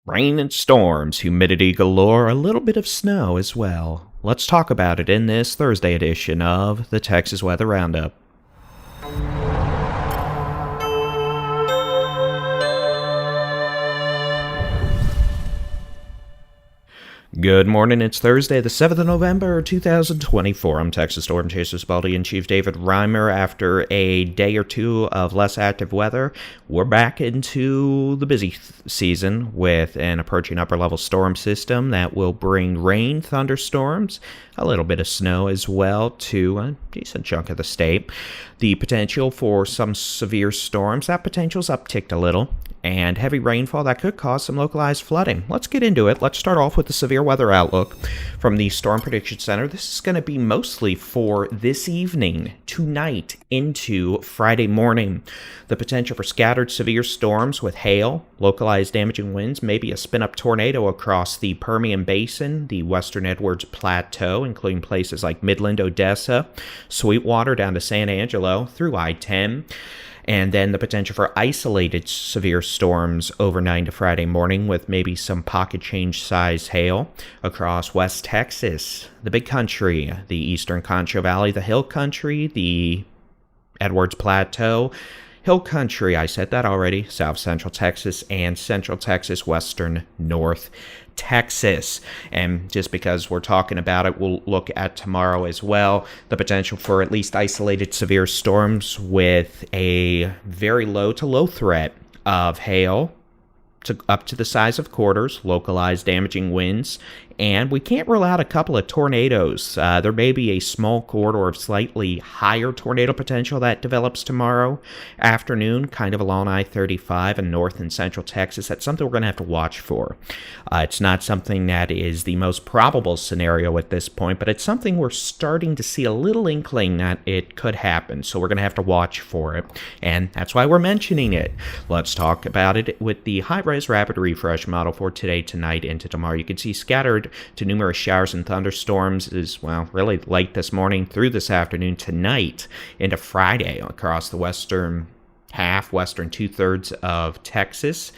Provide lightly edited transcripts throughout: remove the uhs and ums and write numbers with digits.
Rain and storms, humidity galore, a little bit of snow as well. Let's talk about it in this Thursday edition of the Texas Weather Roundup. Good morning, it's Thursday, the 7th of November, 2024. I'm Texas Storm Chaser Baldy-in-Chief David Reimer. After a day or two of less active weather, we're back into the busy season with an approaching upper-level storm system that will bring rain, thunderstorms, a little bit of snow as well to a decent chunk of the state. The potential for some severe storms, that potential's upticked a little, and heavy rainfall that could cause some localized flooding. Let's get into it. Let's start off with the severe weather outlook from the Storm Prediction Center. This is going to be mostly for this evening, tonight, into Friday morning. The potential for scattered severe storms with hail, localized damaging winds, maybe a spin-up tornado across the Permian Basin, the western Edwards Plateau, including places like Midland, Odessa, Sweetwater down to San Angelo through I-10. And then the potential for isolated severe storms overnight to Friday morning with maybe some pocket change size hail across West Texas, the Big Country, the eastern Concho Valley, the Hill Country, the Edwards Plateau, Hill Country, I said that already, South Central Texas, and Central Texas, Western North Texas. And just because we're talking about it, we'll look at tomorrow as well. The potential for at least isolated severe storms with a very low to low threat of hail up to the size of quarters, localized damaging winds, and we can't rule out a couple of tornadoes. There may be a small corridor of slightly higher tornado potential that develops tomorrow afternoon, kind of along I-35 in north and central Texas. That's something we're going to have to watch for. It's not something that is the most probable scenario at this point, but it's something we're starting to see a little inkling that it could happen, so we're going to have to watch for it, and that's why we're mentioning it. Let's talk about it with the high-res rapid refresh model for today, tonight, into tomorrow. You can see scattered to numerous showers and thunderstorms is, well, really late this morning through this afternoon, tonight into Friday across the western half, western two-thirds of Texas.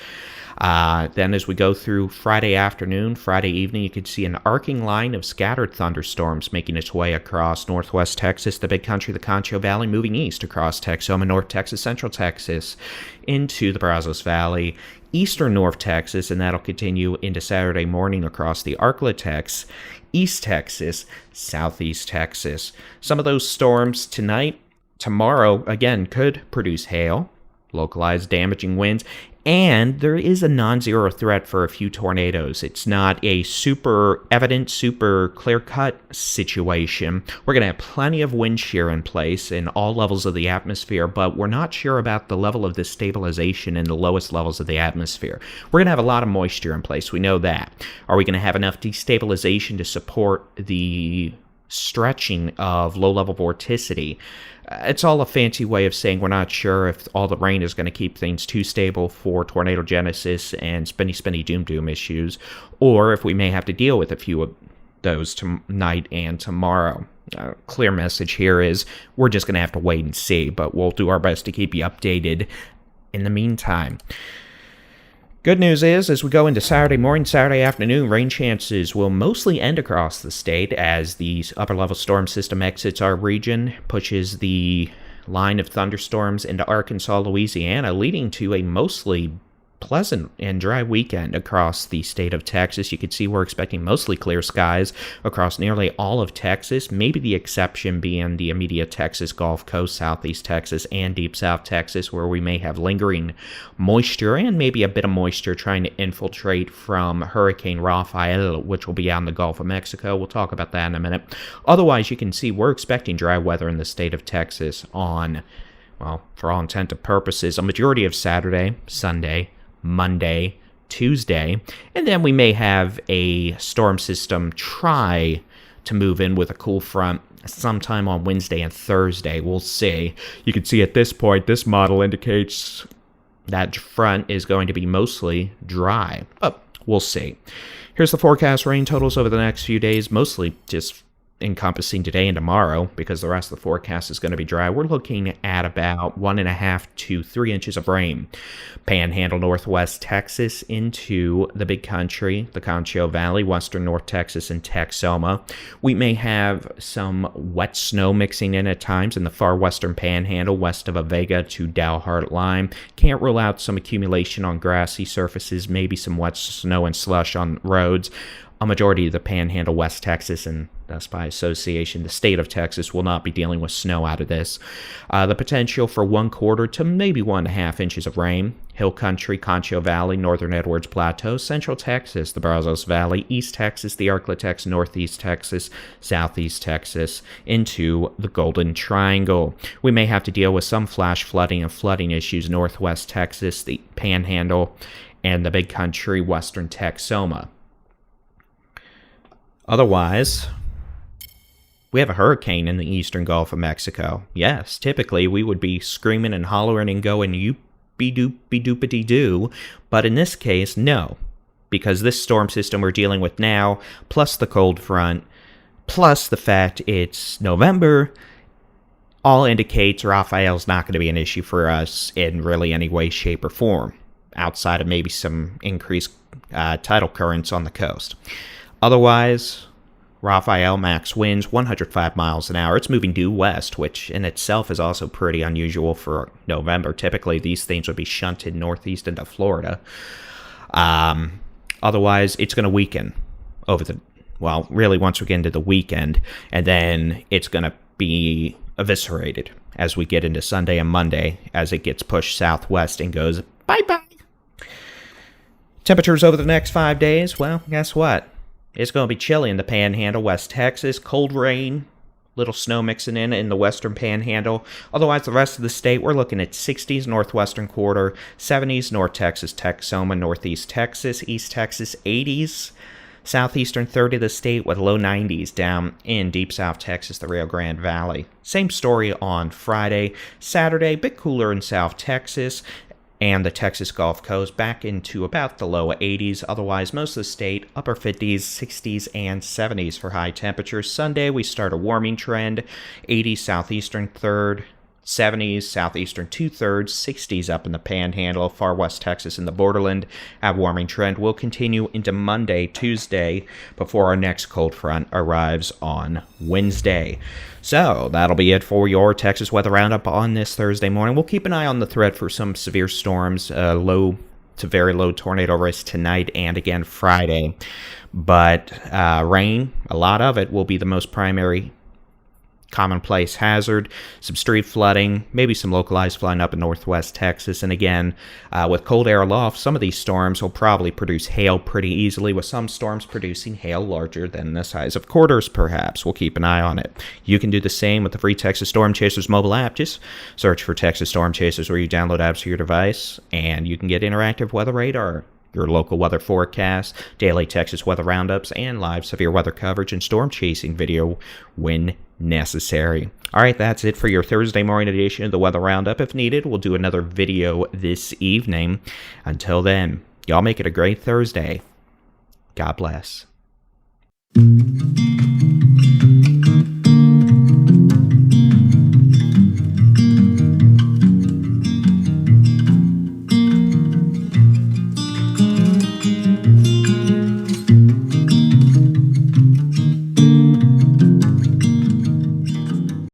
Then as we go through Friday afternoon, Friday evening, you can see an arcing line of scattered thunderstorms making its way across northwest Texas, the Big Country, the Concho Valley, moving east across Texoma, North Texas, Central Texas, into the Brazos Valley, eastern North Texas, and that'll continue into Saturday morning across the Arklatex, East Texas, Southeast Texas. Some of those storms tonight, tomorrow, again, could produce hail, localized damaging winds, and there is a non-zero threat for a few tornadoes. It's not a super evident, super clear-cut situation. We're going to have plenty of wind shear in place in all levels of the atmosphere, but we're not sure about the level of this stabilization in the lowest levels of the atmosphere. We're going to have a lot of moisture in place. We know that. Are we going to have enough destabilization to support the stretching of low-level vorticity? It's all a fancy way of saying we're not sure if all the rain is going to keep things too stable for tornado genesis and spinny doom issues, or if we may have to deal with a few of those tonight and tomorrow. Clear message here is we're just going to have to wait and see, but we'll do our best to keep you updated in the meantime. Good news is, as we go into Saturday morning, Saturday afternoon, rain chances will mostly end across the state as the upper-level storm system exits our region, pushes the line of thunderstorms into Arkansas, Louisiana, leading to a mostly pleasant and dry weekend across the state of Texas. You can see we're expecting mostly clear skies across nearly all of Texas, maybe the exception being the immediate Texas Gulf Coast, southeast Texas, and deep south Texas, where we may have lingering moisture and maybe a bit of moisture trying to infiltrate from Hurricane Raphael, which will be out in the Gulf of Mexico. We'll talk about that in a minute. Otherwise, you can see we're expecting dry weather in the state of Texas on, well, for all intent and purposes, a majority of Saturday, Sunday, Monday, Tuesday, and then we may have a storm system try to move in with a cool front sometime on Wednesday and Thursday. We'll see. You can see at this point, this model indicates that front is going to be mostly dry, but we'll see. Here's the forecast rain totals over the next few days, mostly just encompassing today and tomorrow, because the rest of the forecast is going to be dry, we're looking at about 1.5 to 3 inches of rain. Panhandle, northwest Texas into the big country, the Concho Valley, western North Texas, and Texoma. We may have some wet snow mixing in at times in the far western Panhandle, west of a Vega to Dalhart Lime. Can't rule out some accumulation on grassy surfaces, maybe some wet snow and slush on roads. A majority of the Panhandle, West Texas, and thus by association, the state of Texas, will not be dealing with snow out of this. The potential for 1/4 to maybe 1.5 inches of rain. Hill country, Concho Valley, northern Edwards Plateau, central Texas, the Brazos Valley, east Texas, the Arklatex, northeast Texas, southeast Texas, into the Golden Triangle. We may have to deal with some flash flooding and flooding issues northwest Texas, the Panhandle, and the big country, western Texoma. Otherwise, we have a hurricane in the eastern Gulf of Mexico. Yes, typically we would be screaming and hollering and going, yoop-be-doop-be-doopity-doo, but in this case, no. Because this storm system we're dealing with now, plus the cold front, plus the fact it's November, all indicates Raphael's not going to be an issue for us in really any way, shape, or form, outside of maybe some increased tidal currents on the coast. Otherwise, Raphael max winds 105 miles an hour. It's moving due west, which in itself is also pretty unusual for November. Typically, these things would be shunted northeast into Florida. Otherwise, it's going to weaken over really once we get into the weekend, and then it's going to be eviscerated as we get into Sunday and Monday as it gets pushed southwest and goes bye-bye. Temperatures over the next 5 days, well, guess what? It's going to be chilly in the Panhandle, West Texas, cold rain, little snow mixing in the western Panhandle. Otherwise, the rest of the state, we're looking at 60s northwestern quarter, 70s North Texas, Texoma, northeast Texas, east Texas, 80s, southeastern third of the state with low 90s down in deep south Texas, the Rio Grande Valley. Same story on Friday. Saturday, a bit cooler in South Texas and the Texas Gulf Coast, back into about the low 80s. Otherwise, most of the state, upper 50s, 60s, and 70s for high temperatures. Sunday, we start a warming trend, 80s southeastern third, 70s, southeastern 2/3, 60s up in the Panhandle, far west Texas and the borderland. Our warming trend will continue into Monday, Tuesday, before our next cold front arrives on Wednesday. So that'll be it for your Texas Weather Roundup on this Thursday morning. We'll keep an eye on the thread for some severe storms, low to very low tornado risk tonight and again Friday. But rain, a lot of it, will be the most primary commonplace hazard. Some street flooding, maybe some localized flooding up in northwest Texas. And again, with cold air aloft, some of these storms will probably produce hail pretty easily, with some storms producing hail larger than the size of quarters, perhaps. We'll keep an eye on it. You can do the same with the free Texas Storm Chasers mobile app. Just search for Texas Storm Chasers where you download apps for your device, and you can get interactive weather radar, your local weather forecast, daily Texas weather roundups, and live severe weather coverage and storm chasing video when necessary. All right, that's it for your Thursday morning edition of the Weather Roundup. If needed, we'll do another video this evening. Until then, y'all make it a great Thursday. God bless.